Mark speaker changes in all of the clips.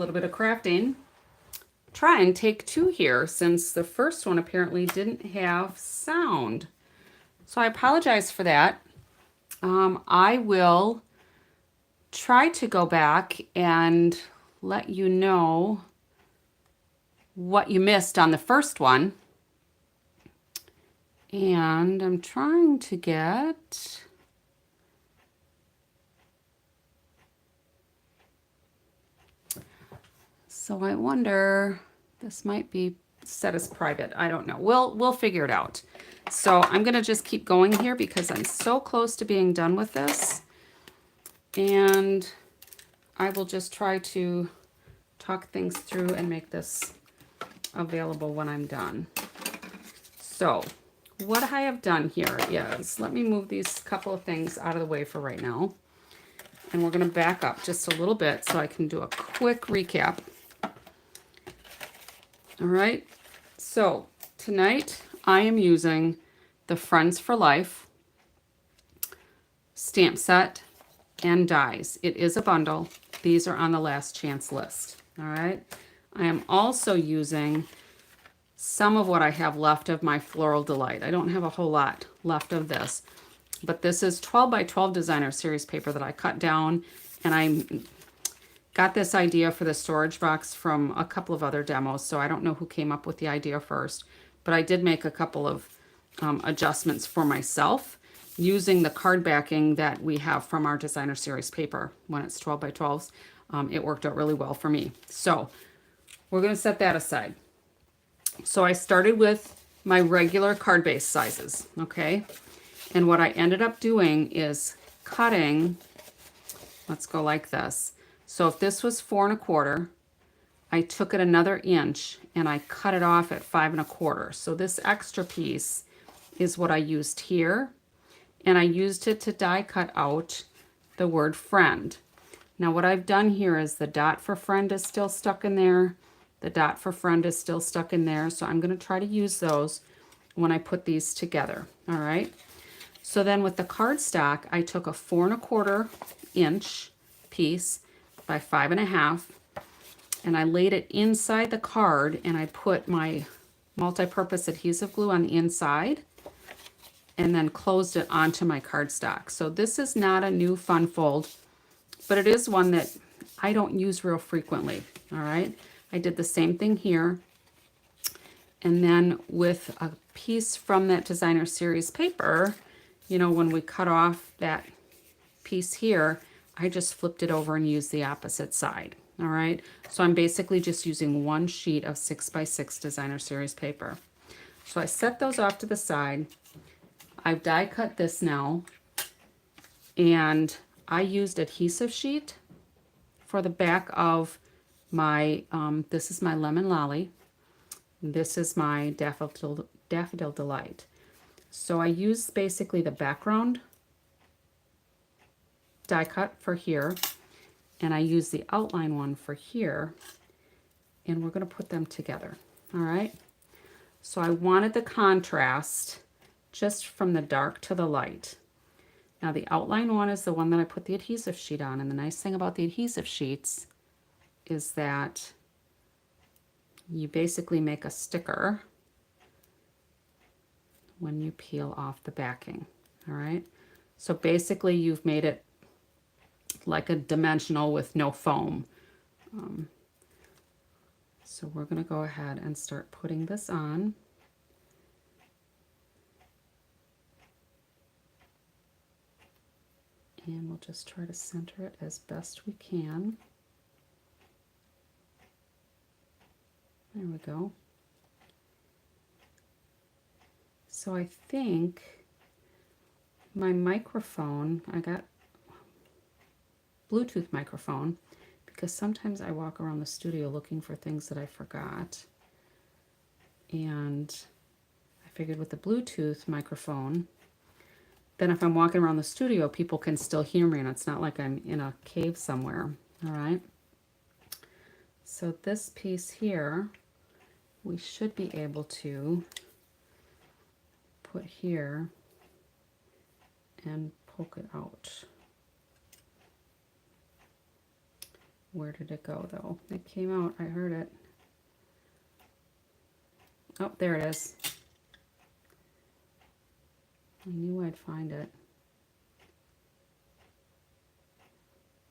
Speaker 1: Little bit of crafting. Try and take two here since the first one apparently didn't have sound. So I apologize for that. I will try to go back and let you know what you missed on the first one. And I'm trying to get... So I wonder, this might be set as private. I don't know. We'll figure it out. So I'm going to just keep going here because I'm so close to being done with this. And I will just try to talk things through and make this available when I'm done. So what I have done here is, let me move these couple of things out of the way for right now. And we're going to back up just a little bit so I can do a quick recap. All right, so tonight I am using the Friends for Life stamp set and dies. It is a bundle. These are on the last chance list. All right, I am also using some of what I have left of my Floral Delight. I don't have a whole lot left of this, but this is 12 by 12 designer series paper that I cut down, and I got this idea for the storage box from a couple of other demos, so I don't know who came up with the idea first, but I did make a couple of adjustments for myself using the card backing that we have from our designer series paper. When it's 12 by 12s, it worked out really well for me. So we're going to set that aside. So I started with my regular card base sizes, okay? And what I ended up doing is cutting, let's go like this. So if this was 4 1/4, I took it another inch and I cut it off at 5 1/4. So this extra piece is what I used here. And I used it to die cut out the word friend. Now what I've done here is the dot for friend is still stuck in there. The dot for friend is still stuck in there. So I'm going to try to use those when I put these together. All right. So then with the cardstock, I took a 4 1/4 inch piece by 5 1/2, and I laid it inside the card, and I put my multi-purpose adhesive glue on the inside and then closed it onto my cardstock. So this is not a new fun fold, but it is one that I don't use real frequently. All right, I did the same thing here, and then with a piece from that designer series paper, you know, when we cut off that piece here, I just flipped it over and used the opposite side. All right, so I'm basically just using one sheet of 6 by 6 designer series paper. So I set those off to the side. I've die cut this now, and I used adhesive sheet for the back of my, this is my Lemon Lolly. This is my Daffodil Delight. So I used basically the background die cut for here, and I use the outline one for here, and we're going to put them together. All right, so I wanted the contrast just from the dark to the light. Now the outline one is the one that I put the adhesive sheet on, and the nice thing about the adhesive sheets is that you basically make a sticker when you peel off the backing. All right, so basically you've made it like a dimensional with no foam. So we're going to go ahead and start putting this on. And we'll just try to center it as best we can. There we go. So I think my microphone, I got Bluetooth microphone, because sometimes I walk around the studio looking for things that I forgot. And I figured with the Bluetooth microphone, then if I'm walking around the studio, people can still hear me, and it's not like I'm in a cave somewhere. All right. So this piece here, we should be able to put here and poke it out. Where did it go though? It came out, I heard it. Oh, there it is. I knew I'd find it.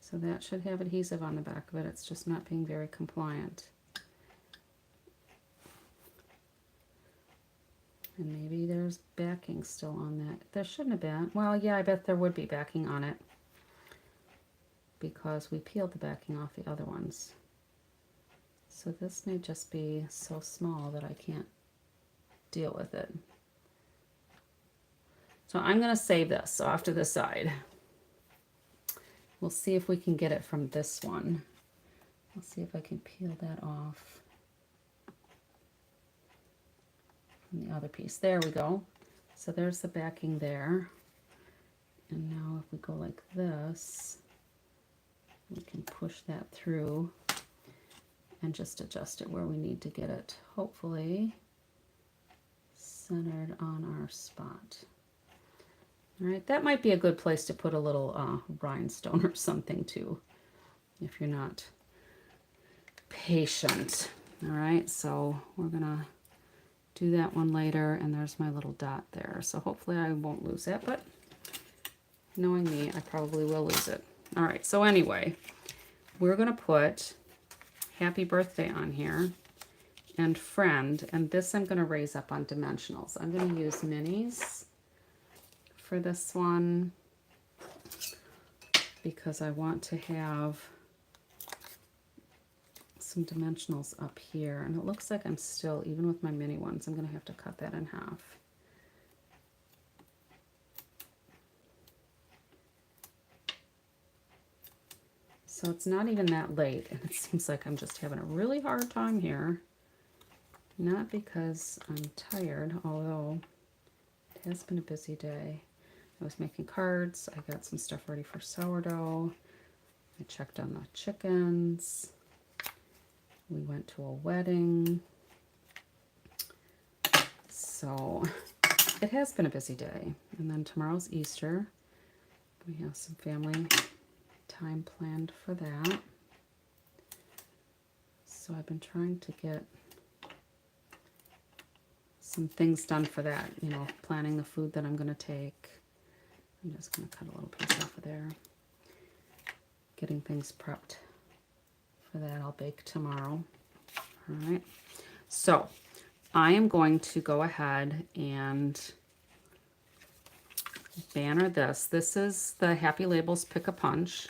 Speaker 1: So that should have adhesive on the back of it. It's just not being very compliant. And maybe there's backing still on that. There shouldn't have been. Well, yeah, I bet there would be backing on it, because we peeled the backing off the other ones. So this may just be so small that I can't deal with it. So I'm going to save this off to the side. We'll see if we can get it from this one. I'll see if I can peel that off from the other piece. There we go. So there's the backing there. And now if we go like this, we can push that through and just adjust it where we need to get it, hopefully centered on our spot. All right, that might be a good place to put a little rhinestone or something too, if you're not patient. All right, so we're gonna do that one later, and there's my little dot there. So hopefully I won't lose that, but knowing me, I probably will lose it. All right, so anyway, we're gonna put happy birthday on here and friend, and this I'm gonna raise up on dimensionals. I'm gonna use minis for this one because I want to have some dimensionals up here, and it looks like I'm still, even with my mini ones, I'm gonna have to cut that in half. So it's not even that late, and it seems like I'm just having a really hard time here. Not because I'm tired, although it has been a busy day. I was making cards, I got some stuff ready for sourdough, I checked on the chickens, we went to a wedding. So it has been a busy day. And then tomorrow's Easter. We have some family time planned for that. So I've been trying to get some things done for that, you know, planning the food that I'm going to take. I'm just going to cut a little piece off of there. Getting things prepped for that. I'll bake tomorrow. All right. So I am going to go ahead and banner this. This is the Happy Labels Pick a Punch.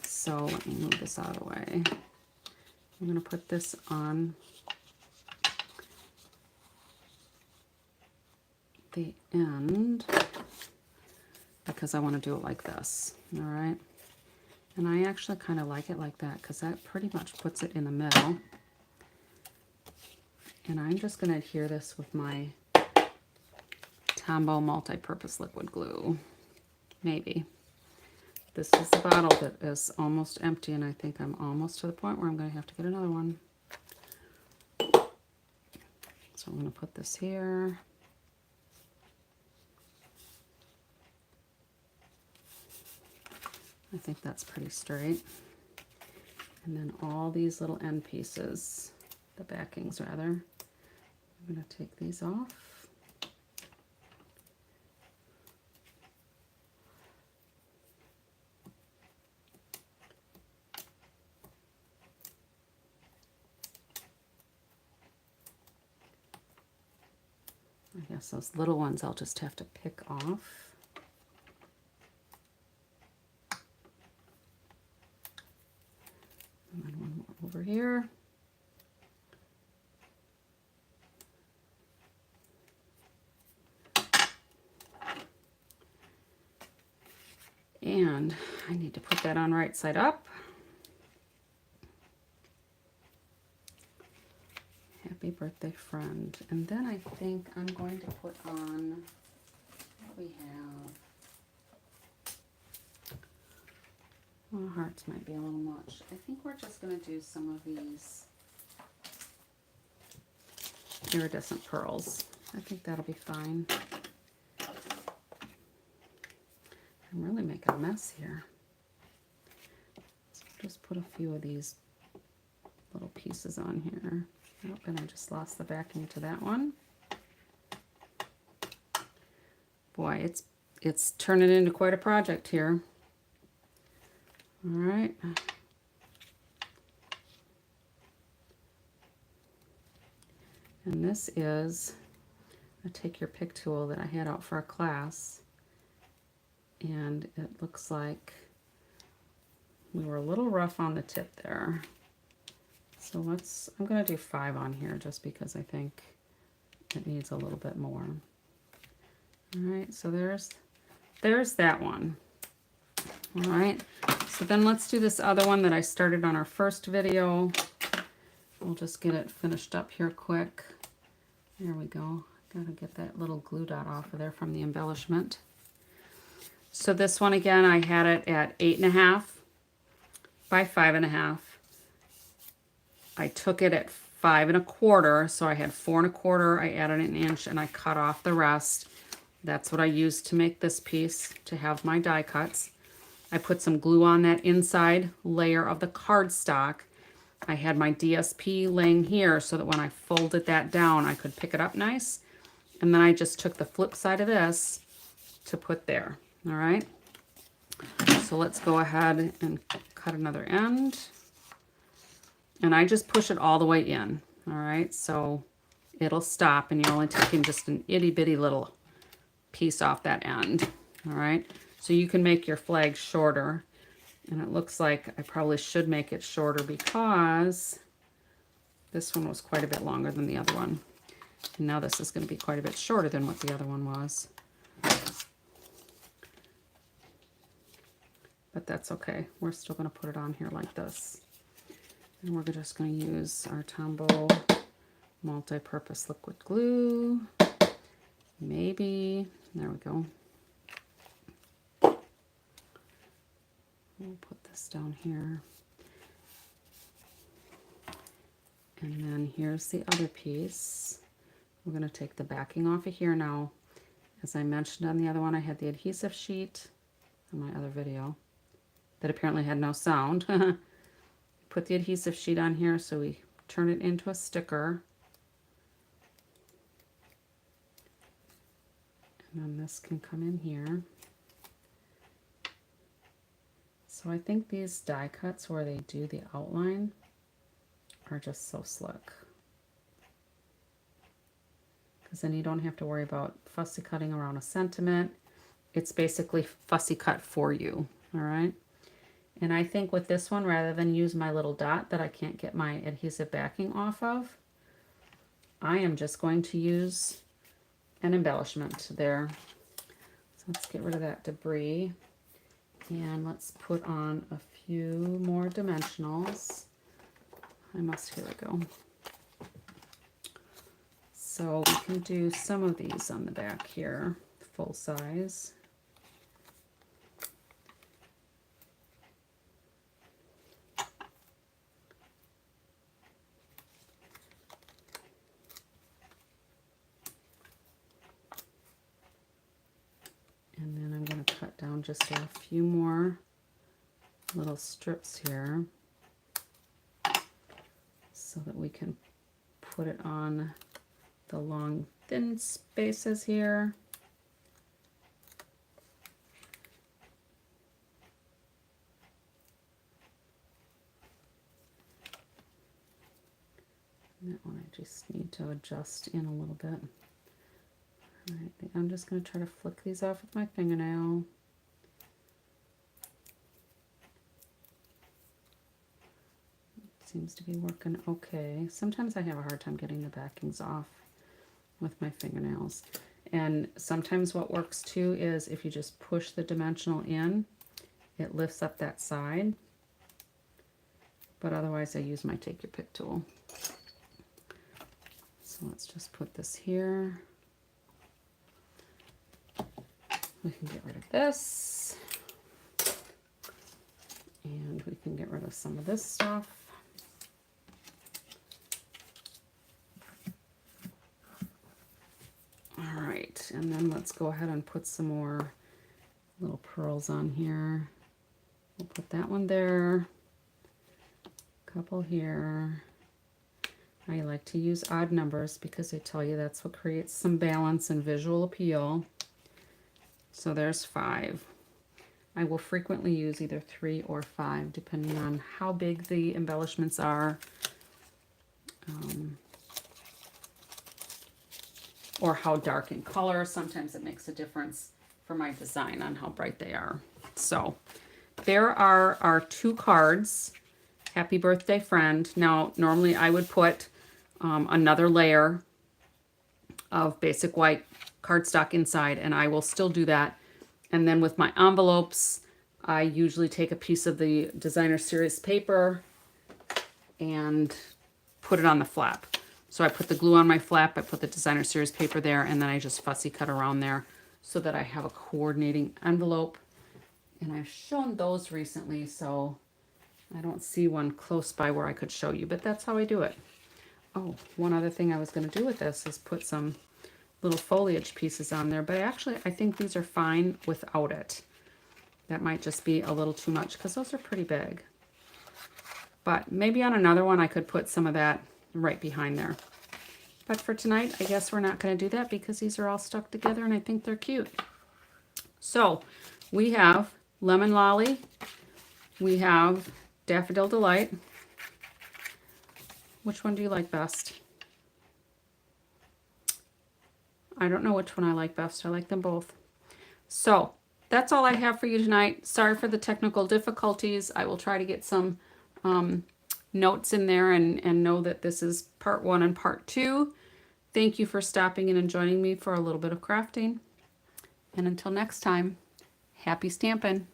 Speaker 1: So let me move this out of the way. I'm going to put this on the end because I want to do it like this. All right. And I actually kind of like it like that because that pretty much puts it in the middle. And I'm just going to adhere this with my Tombow multi-purpose liquid glue. Maybe. This is the bottle that is almost empty, and I think I'm almost to the point where I'm going to have to get another one. So I'm going to put this here. I think that's pretty straight. And then all these little end pieces, the backings rather, I'm going to take these off. I guess those little ones I'll just have to pick off. And then one more over here. And I need to put that on right side up. Happy birthday, friend. And then I think I'm going to put on what we have. Well, hearts might be a little much. I think we're just going to do some of these iridescent pearls. I think that'll be fine. I'm really making a mess here. just put a few of these little pieces on here. Oh, and I just lost the backing to that one. Boy, it's turning into quite a project here. All right. And this is a take your pick tool that I had out for a class. And it looks like we were a little rough on the tip there. So I'm going to do 5 on here just because I think it needs a little bit more. All right, so there's that one. All right, so then let's do this other one that I started on our first video. We'll just get it finished up here quick. There we go. Gotta get that little glue dot off of there from the embellishment. So this one again, I had it at 8.5 by 5.5. I took it at 5 1/4, so I had 4 1/4. I added an inch and I cut off the rest. That's what I used to make this piece, to have my die cuts. I put some glue on that inside layer of the cardstock. I had my DSP laying here so that when I folded that down, I could pick it up nice. And then I just took the flip side of this to put there. All right. So let's go ahead and cut another end. And I just push it all the way in. All right. So it'll stop and you're only taking just an itty bitty little piece off that end. All right. So you can make your flag shorter. And it looks like I probably should make it shorter because this one was quite a bit longer than the other one. And now this is going to be quite a bit shorter than what the other one was. But that's okay. We're still going to put it on here like this. And we're just going to use our Tombow multi-purpose liquid glue. Maybe. There we go. We'll put this down here. And then here's the other piece. We're going to take the backing off of here now. As I mentioned on the other one, I had the adhesive sheet on my other video that apparently had no sound. Put the adhesive sheet on here so we turn it into a sticker. And then this can come in here. So I think these die cuts where they do the outline are just so slick. Because then you don't have to worry about fussy cutting around a sentiment. It's basically fussy cut for you, all right? And I think with this one, rather than use my little dot that I can't get my adhesive backing off of, I am just going to use an embellishment there. So let's get rid of that debris. And let's put on a few more dimensionals. Here we go. So we can do some of these on the back here, full size. And then I'm going to cut down just a few more little strips here so that we can put it on the long thin spaces here. And that one I just need to adjust in a little bit. All right, I'm just going to try to flick these off with my fingernail. Seems to be working okay. Sometimes I have a hard time getting the backings off with my fingernails. And sometimes what works too is if you just push the dimensional in, it lifts up that side. But otherwise I use my take your pick tool. So let's just put this here. We can get rid of this. And we can get rid of some of this stuff. All right, and then let's go ahead and put some more little pearls on here. We'll put that one there. Couple here. I like to use odd numbers because they tell you that's what creates some balance and visual appeal. So there's 5. I will frequently use either 3 or 5 depending on how big the embellishments are, or how dark in color. Sometimes it makes a difference for my design on how bright they are. So there are our 2 cards. Happy birthday, friend. Now normally I would put another layer of basic white cardstock inside, and I will still do that. And then with my envelopes, I usually take a piece of the designer series paper and put it on the flap. So I put the glue on my flap, I put the designer series paper there, and then I just fussy cut around there so that I have a coordinating envelope. And I've shown those recently, so I don't see one close by where I could show you, but that's how I do it. Oh, one other thing I was going to do with this is put some little foliage pieces on there, but actually I think these are fine without it. That might just be a little too much because those are pretty big. But maybe on another one I could put some of that right behind there. But for tonight, I guess we're not going to do that because these are all stuck together and I think they're cute. So we have Lemon Lolly, we have Daffodil Delight. Which one do you like best? I don't know which one I like best. I like them both. So that's all I have for you tonight. Sorry for the technical difficulties. I will try to get some notes in there and know that this is part 1 and part 2. Thank you for stopping in and joining me for a little bit of crafting. And until next time, happy stamping.